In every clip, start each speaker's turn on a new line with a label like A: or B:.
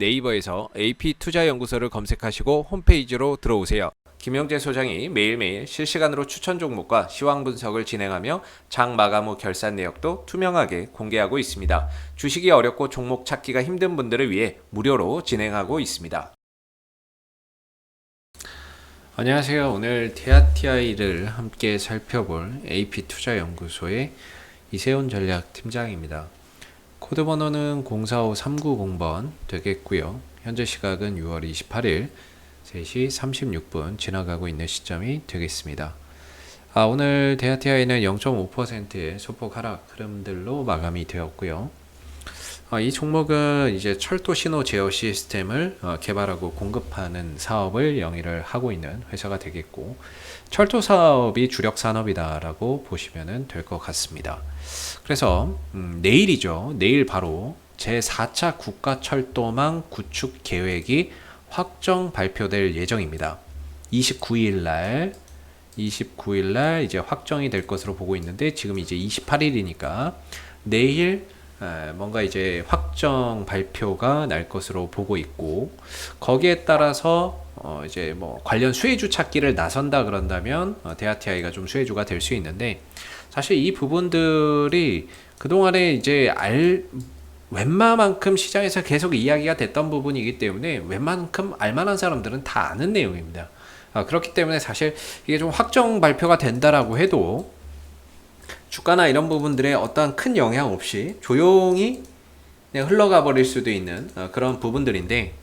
A: 네이버에서 AP투자연구소를 검색하시고 홈페이지로 들어오세요. 김영재 소장이 매일매일 실시간으로 추천 종목과 시황 분석을 진행하며 장 마감 후 결산 내역도 투명하게 공개하고 있습니다. 주식이 어렵고 종목 찾기가 힘든 분들을 위해 무료로 진행하고 있습니다. 안녕하세요. 오늘 TI를 함께 살펴볼 AP투자연구소의 이세훈 전략팀장입니다. 코드 번호는 045390번 되겠고요. 현재 시각은 6월 28일 3시 36분 지나가고 있는 시점이 되겠습니다. 오늘 TI는 0.5%의 소폭 하락 흐름들로 마감이 되었고요. 이 종목은 이제 철도 신호 제어 시스템을 개발하고 공급하는 사업을 영위를 하고 있는 회사가 되겠고, 철도 사업이 주력 산업이다라고 보시면 될 것 같습니다. 그래서 내일이죠. 내일 바로 제4차 국가철도망 구축 계획이 확정 발표될 예정입니다. 29일 날 이제 확정이 될 것으로 보고 있는데, 지금 이제 28일이니까 내일 뭔가 이제 확정 발표가 날 것으로 보고 있고, 거기에 따라서 이제 뭐 관련 수혜주 찾기를 나선다 그런다면 대하TI가 좀 수혜주가 될 수 있는데, 사실 이 부분들이 그동안에 이제 웬만큼 시장에서 계속 이야기가 됐던 부분이기 때문에 웬만큼 알만한 사람들은 다 아는 내용입니다. 그렇기 때문에 사실 이게 좀 확정 발표가 된다라고 해도 주가나 이런 부분들에 어떠한 큰 영향 없이 조용히 그냥 흘러가 버릴 수도 있는 그런 부분들인데,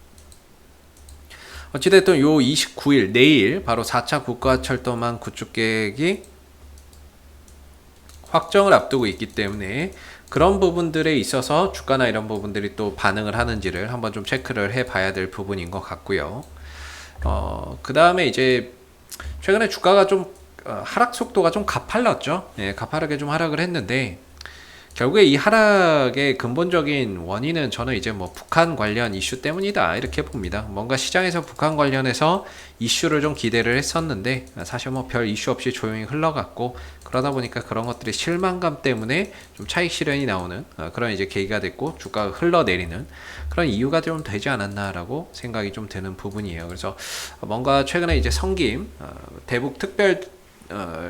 A: 어찌됐든 요 29일 내일 바로 4차 국가철도망 구축 계획이 확정을 앞두고 있기 때문에 그런 부분들에 있어서 주가나 이런 부분들이 또 반응을 하는지를 한번 좀 체크를 해 봐야 될 부분인 것 같고요. 그 다음에 이제 최근에 주가가 좀 하락 속도가 좀 가팔랐죠. 가파르게 좀 하락을 했는데, 결국에 이 하락의 근본적인 원인은 저는 이제 뭐 북한 관련 이슈 때문이다 이렇게 봅니다. 뭔가 시장에서 북한 관련해서 이슈를 좀 기대를 했었는데 사실 뭐 별 이슈 없이 조용히 흘러갔고, 그러다 보니까 그런 것들이 실망감 때문에 좀 차익 실현이 나오는 그런 이제 계기가 됐고, 주가가 흘러내리는 그런 이유가 좀 되지 않았나라고 생각이 좀 드는 부분이에요. 그래서 뭔가 최근에 이제 성김 대북 특별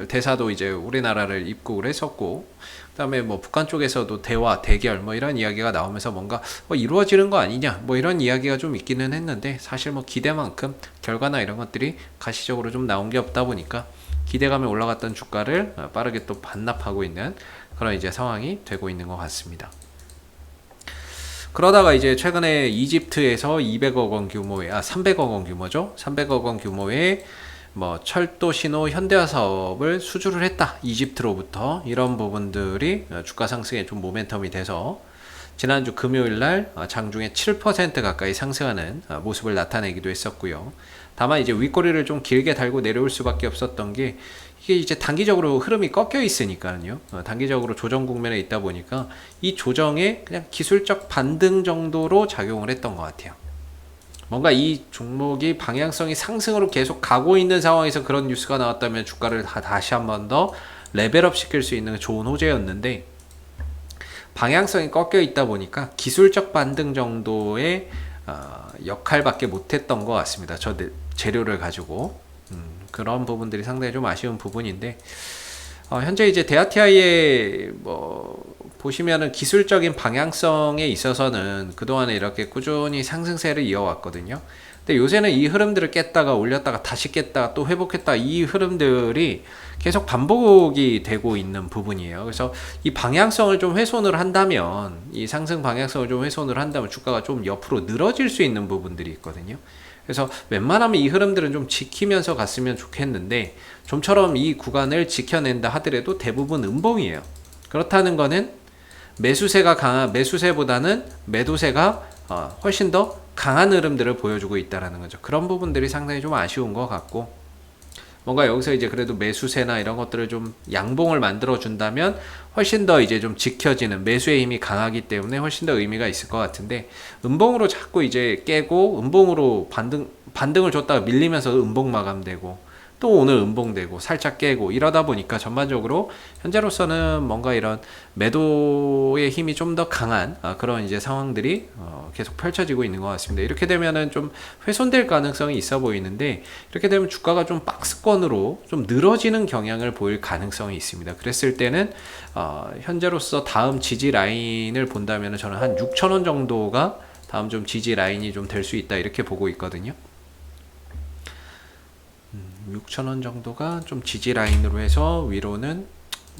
A: 대사도 이제 우리나라를 입국을 했었고, 그다음에 뭐 북한 쪽에서도 대화, 대결 뭐 이런 이야기가 나오면서 뭔가 이루어지는 거 아니냐 뭐 이런 이야기가 좀 있기는 했는데, 사실 뭐 기대만큼 결과나 이런 것들이 가시적으로 좀 나온 게 없다 보니까 기대감에 올라갔던 주가를 빠르게 또 반납하고 있는 그런 이제 상황이 되고 있는 것 같습니다. 그러다가 이제 최근에 이집트에서 200억 원 규모의 300억 원 규모죠. 300억 원 규모의 뭐 철도 신호 현대화 사업을 수주를 했다, 이집트로부터. 이런 부분들이 주가 상승에 좀 모멘텀이 돼서 지난주 금요일날 장중에 7% 가까이 상승하는 모습을 나타내기도 했었고요. 다만 이제 윗꼬리를 좀 길게 달고 내려올 수밖에 없었던 게, 이게 이제 단기적으로 흐름이 꺾여 있으니까요. 단기적으로 조정 국면에 있다 보니까 이 조정에 그냥 기술적 반등 정도로 작용을 했던 것 같아요. 뭔가 이 종목이 방향성이 상승으로 계속 가고 있는 상황에서 그런 뉴스가 나왔다면 주가를 다시 한 번 더 레벨업 시킬 수 있는 좋은 호재였는데, 방향성이 꺾여 있다 보니까 기술적 반등 정도의 역할밖에 못했던 것 같습니다. 저 재료를 가지고 그런 부분들이 상당히 좀 아쉬운 부분인데, 현재 이제 대하TI의 보시면은 기술적인 방향성에 있어서는 그동안에 이렇게 꾸준히 상승세를 이어왔거든요. 근데 요새는 이 흐름들을 깼다가 올렸다가 다시 깼다가 또 회복했다, 이 흐름들이 계속 반복이 되고 있는 부분이에요. 그래서 이 방향성을 좀 훼손을 한다면, 이 상승 방향성을 좀 훼손을 한다면 주가가 좀 옆으로 늘어질 수 있는 부분들이 있거든요. 그래서 웬만하면 이 흐름들은 좀 지키면서 갔으면 좋겠는데, 좀처럼 이 구간을 지켜낸다 하더라도 대부분 음봉이에요. 그렇다는 거는 매수세보다는 매도세가 훨씬 더 강한 흐름들을 보여주고 있다라는 거죠. 그런 부분들이 상당히 좀 아쉬운 것 같고, 뭔가 여기서 이제 그래도 매수세나 이런 것들을 좀 양봉을 만들어 준다면 훨씬 더 이제 좀 지켜지는, 매수의 힘이 강하기 때문에 훨씬 더 의미가 있을 것 같은데, 음봉으로 자꾸 이제 깨고 음봉으로 반등을 줬다가 밀리면서 음봉 마감되고, 또 오늘 음봉되고 살짝 깨고 이러다 보니까 전반적으로 현재로서는 뭔가 이런 매도의 힘이 좀 더 강한 그런 이제 상황들이 계속 펼쳐지고 있는 것 같습니다. 이렇게 되면은 좀 훼손될 가능성이 있어 보이는데, 이렇게 되면 주가가 좀 박스권으로 좀 늘어지는 경향을 보일 가능성이 있습니다. 그랬을 때는 현재로서 다음 지지 라인을 본다면 저는 한 6,000원 정도가 다음 좀 지지 라인이 좀 될 수 있다, 이렇게 보고 있거든요. 6,000원 정도가 좀 지지 라인으로 해서 위로는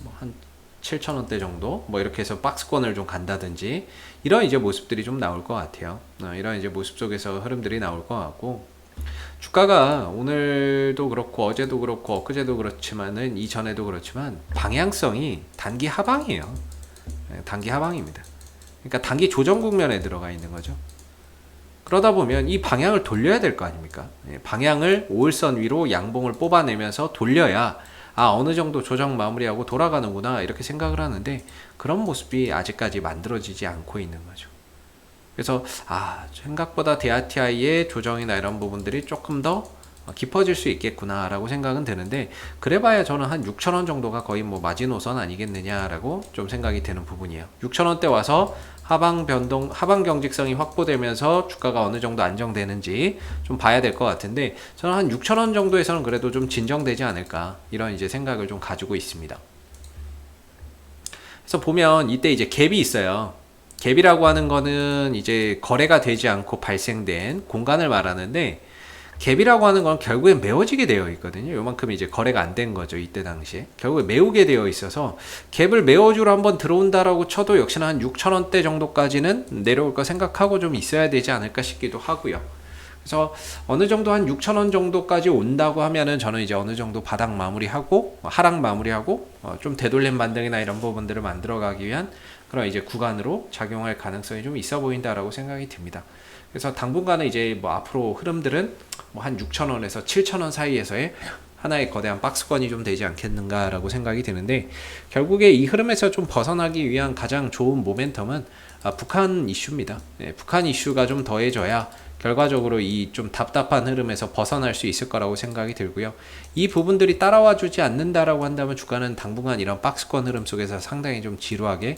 A: 뭐 한 7,000원대 정도 뭐 이렇게 해서 박스권을 좀 간다든지, 이런 이제 모습들이 좀 나올 것 같아요. 이런 이제 모습 속에서 흐름들이 나올 것 같고, 주가가 오늘도 그렇고 어제도 그렇고 엊그제도 그렇지만은 이전에도 그렇지만 방향성이 단기 하방이에요. 단기 하방입니다. 그러니까 단기 조정 국면에 들어가 있는 거죠. 그러다 보면 이 방향을 돌려야 될 거 아닙니까? 방향을 5일선 위로 양봉을 뽑아내면서 돌려야 어느 정도 조정 마무리하고 돌아가는구나, 이렇게 생각을 하는데, 그런 모습이 아직까지 만들어지지 않고 있는 거죠. 그래서 생각보다 DRTI의 조정이나 이런 부분들이 조금 더 깊어질 수 있겠구나 라고 생각은 드는데, 그래봐야 저는 한 6,000원 정도가 거의 뭐 마지노선 아니겠느냐라고 좀 생각이 되는 부분이에요. 6,000원대 와서 하방 경직성이 확보되면서 주가가 어느 정도 안정되는지 좀 봐야 될 것 같은데, 저는 한 6,000원 정도에서는 그래도 좀 진정되지 않을까, 이런 이제 생각을 좀 가지고 있습니다. 그래서 보면 이때 이제 갭이 있어요. 갭이라고 하는 거는 이제 거래가 되지 않고 발생된 공간을 말하는데, 갭이라고 하는 건 결국엔 메워지게 되어 있거든요. 요만큼 이제 거래가 안 된 거죠. 이때 당시에. 결국에 메우게 되어 있어서 갭을 메워주러 한번 들어온다라고 쳐도 역시나 한 6,000원대 정도까지는 내려올 거 생각하고 좀 있어야 되지 않을까 싶기도 하고요. 그래서 어느 정도 한 6,000원 정도까지 온다고 하면은 저는 이제 어느 정도 바닥 마무리하고 하락 마무리하고 좀 되돌림 반등이나 이런 부분들을 만들어가기 위한 그런 이제 구간으로 작용할 가능성이 좀 있어 보인다라고 생각이 듭니다. 그래서 당분간은 이제 뭐 앞으로 흐름들은 뭐 한 6,000원에서 7,000원 사이에서의 하나의 거대한 박스권이 좀 되지 않겠는가라고 생각이 드는데, 결국에 이 흐름에서 좀 벗어나기 위한 가장 좋은 모멘텀은 북한 이슈입니다. 북한 이슈가 좀 더해져야 결과적으로 이 좀 답답한 흐름에서 벗어날 수 있을 거라고 생각이 들고요. 이 부분들이 따라와 주지 않는다라고 한다면 주가는 당분간 이런 박스권 흐름 속에서 상당히 좀 지루하게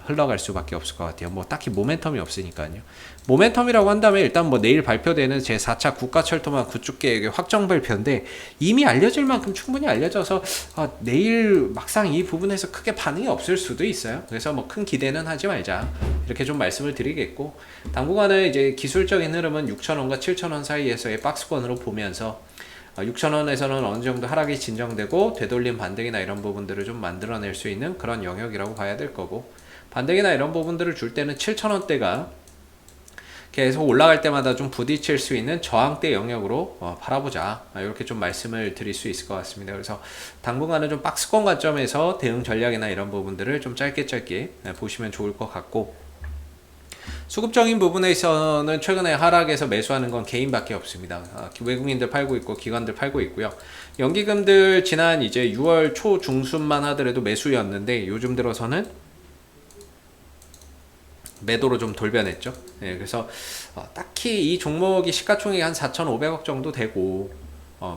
A: 흘러갈 수밖에 없을 것 같아요. 뭐 딱히 모멘텀이 없으니까요. 모멘텀이라고 한다면 일단 뭐 내일 발표되는 제4차 국가철도망 구축 계획의 확정 발표인데, 이미 알려질 만큼 충분히 알려져서 내일 막상 이 부분에서 크게 반응이 없을 수도 있어요. 그래서 뭐 큰 기대는 하지 말자, 이렇게 좀 말씀을 드리겠고, 당분간은 이제 기술적인 흐름은 6,000원과 7,000원 사이에서의 박스권으로 보면서 6,000원에서는 어느 정도 하락이 진정되고 되돌림 반등이나 이런 부분들을 좀 만들어낼 수 있는 그런 영역이라고 봐야 될 거고, 반등이나 이런 부분들을 줄 때는 7,000원대가 계속 올라갈 때마다 좀 부딪힐 수 있는 저항대 영역으로 바라보자, 이렇게 좀 말씀을 드릴 수 있을 것 같습니다. 그래서 당분간은 좀 박스권 관점에서 대응 전략이나 이런 부분들을 좀 짧게 보시면 좋을 것 같고, 수급적인 부분에서는 최근에 하락에서 매수하는 건 개인밖에 없습니다. 외국인들 팔고 있고 기관들 팔고 있고요. 연기금들 지난 이제 6월 초 중순만 하더라도 매수였는데, 요즘 들어서는 매도로 좀 돌변했죠. 그래서 딱히 이 종목이 시가총액이 한 4,500억 정도 되고,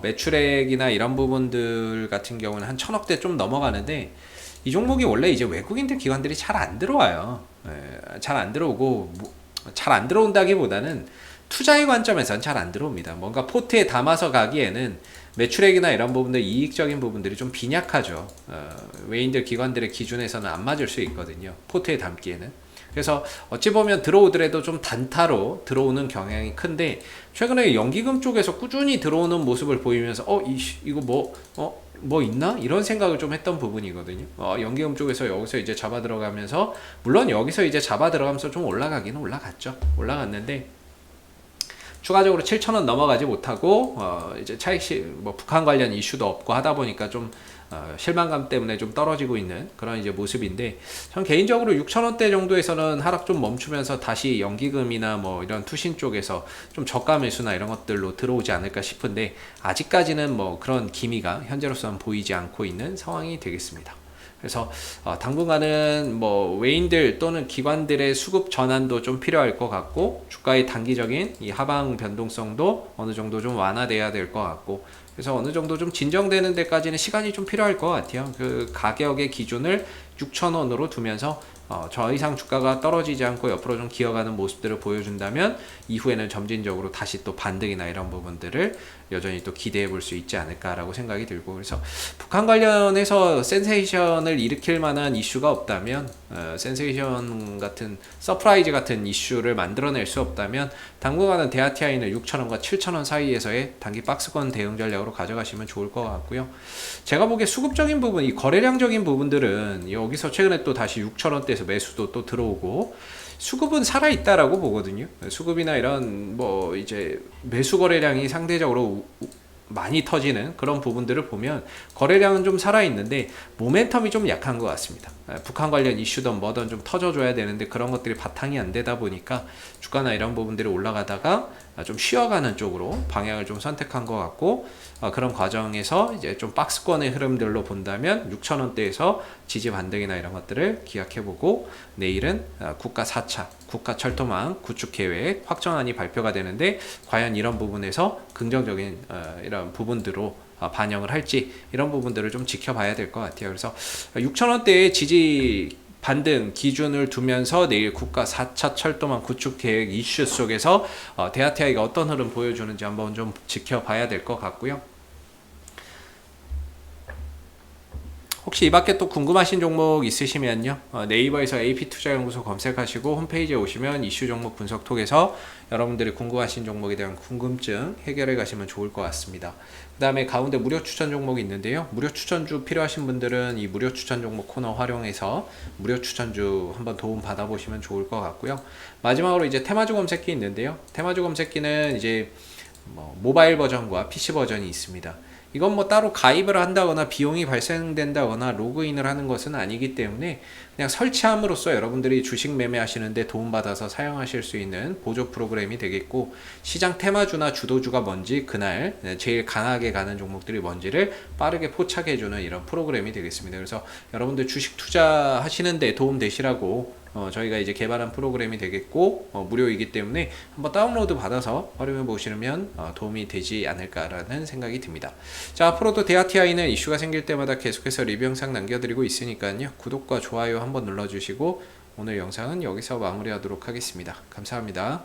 A: 매출액이나 이런 부분들 같은 경우는 한 1,000억대 좀 넘어가는데, 이 종목이 원래 이제 외국인들 기관들이 잘 안 들어와요. 잘 안 들어오고, 잘 안 들어온다기보다는 투자의 관점에서는 잘 안 들어옵니다. 뭔가 포트에 담아서 가기에는 매출액이나 이런 부분들, 이익적인 부분들이 좀 빈약하죠. 외인들 기관들의 기준에서는 안 맞을 수 있거든요. 포트에 담기에는. 그래서 어찌 보면 들어오더라도 좀 단타로 들어오는 경향이 큰데, 최근에 연기금 쪽에서 꾸준히 들어오는 모습을 보이면서 이거 뭐 있나? 이런 생각을 좀 했던 부분이거든요. 연기금 쪽에서 여기서 이제 잡아 들어가면서, 물론 여기서 이제 잡아 들어가면서 좀 올라가기는 올라갔죠. 올라갔는데 추가적으로 7,000원 넘어가지 못하고 이제 뭐 북한 관련 이슈도 없고 하다 보니까 좀 실망감 때문에 좀 떨어지고 있는 그런 이제 모습인데, 전 개인적으로 6,000원대 정도에서는 하락 좀 멈추면서 다시 연기금이나 뭐 이런 투신 쪽에서 좀 저가 매수나 이런 것들로 들어오지 않을까 싶은데, 아직까지는 뭐 그런 기미가 현재로서는 보이지 않고 있는 상황이 되겠습니다. 그래서 당분간은 뭐 외인들 또는 기관들의 수급 전환도 좀 필요할 것 같고, 주가의 단기적인 이 하방 변동성도 어느 정도 좀 완화돼야 될 것 같고, 그래서 어느 정도 좀 진정되는 데까지는 시간이 좀 필요할 것 같아요. 그 가격의 기준을 6,000원으로 두면서 저 이상 주가가 떨어지지 않고 옆으로 좀 기어가는 모습들을 보여준다면 이후에는 점진적으로 다시 또 반등이나 이런 부분들을 여전히 또 기대해 볼 수 있지 않을까라고 생각이 들고, 그래서 북한 관련해서 센세이션을 일으킬 만한 이슈가 없다면, 센세이션 같은 서프라이즈 같은 이슈를 만들어낼 수 없다면 당분간은 대하티아이는 6,000원과 7,000원 사이에서의 단기 박스권 대응 전략으로 가져가시면 좋을 것 같고요. 제가 보기에 수급적인 부분, 이 거래량적인 부분들은 여기서 최근에 또 다시 6,000원대에서 매수도 또 들어오고 수급은 살아있다라고 보거든요. 수급이나 이런 뭐 이제 매수 거래량이 상대적으로 많이 터지는 그런 부분들을 보면 거래량은 좀 살아있는데 모멘텀이 좀 약한 것 같습니다. 북한 관련 이슈든 뭐든 좀 터져줘야 되는데 그런 것들이 바탕이 안 되다 보니까 주가나 이런 부분들이 올라가다가 좀 쉬어가는 쪽으로 방향을 좀 선택한 것 같고, 그런 과정에서 이제 좀 박스권의 흐름들로 본다면 6,000원대에서 지지 반등이나 이런 것들을 기약해보고, 내일은 국가 4차 국가 철도망 구축 계획 확정안이 발표가 되는데 과연 이런 부분에서 긍정적인 이런 부분들로 반영을 할지, 이런 부분들을 좀 지켜봐야 될 것 같아요. 그래서 6,000원대의 지지 반등 기준을 두면서 내일 국가 4차 철도망 구축 계획 이슈 속에서 대하티아이가 어떤 흐름 보여주는지 한번 좀 지켜봐야 될 것 같고요. 혹시 이 밖에 또 궁금하신 종목 있으시면요, 네이버에서 AP투자연구소 검색하시고 홈페이지에 오시면 이슈 종목 분석톡에서 여러분들이 궁금하신 종목에 대한 궁금증 해결해 가시면 좋을 것 같습니다. 그 다음에 가운데 무료 추천 종목이 있는데요, 무료 추천주 필요하신 분들은 이 무료 추천 종목 코너 활용해서 무료 추천주 한번 도움 받아보시면 좋을 것 같고요. 마지막으로 이제 테마주 검색기 있는데요, 테마주 검색기는 이제 모바일 버전과 PC 버전이 있습니다. 이건 뭐 따로 가입을 한다거나 비용이 발생된다거나 로그인을 하는 것은 아니기 때문에 그냥 설치함으로써 여러분들이 주식 매매하시는데 도움받아서 사용하실 수 있는 보조 프로그램이 되겠고, 시장 테마주나 주도주가 뭔지, 그날 제일 강하게 가는 종목들이 뭔지를 빠르게 포착해주는 이런 프로그램이 되겠습니다. 그래서 여러분들 주식 투자하시는데 도움 되시라고 저희가 이제 개발한 프로그램이 되겠고, 무료이기 때문에 한번 다운로드 받아서 활용해 보시면 도움이 되지 않을까라는 생각이 듭니다. 자, 앞으로도 대하티아이는 이슈가 생길 때마다 계속해서 리뷰 영상 남겨드리고 있으니까요, 구독과 좋아요 한번 눌러주시고 오늘 영상은 여기서 마무리하도록 하겠습니다. 감사합니다.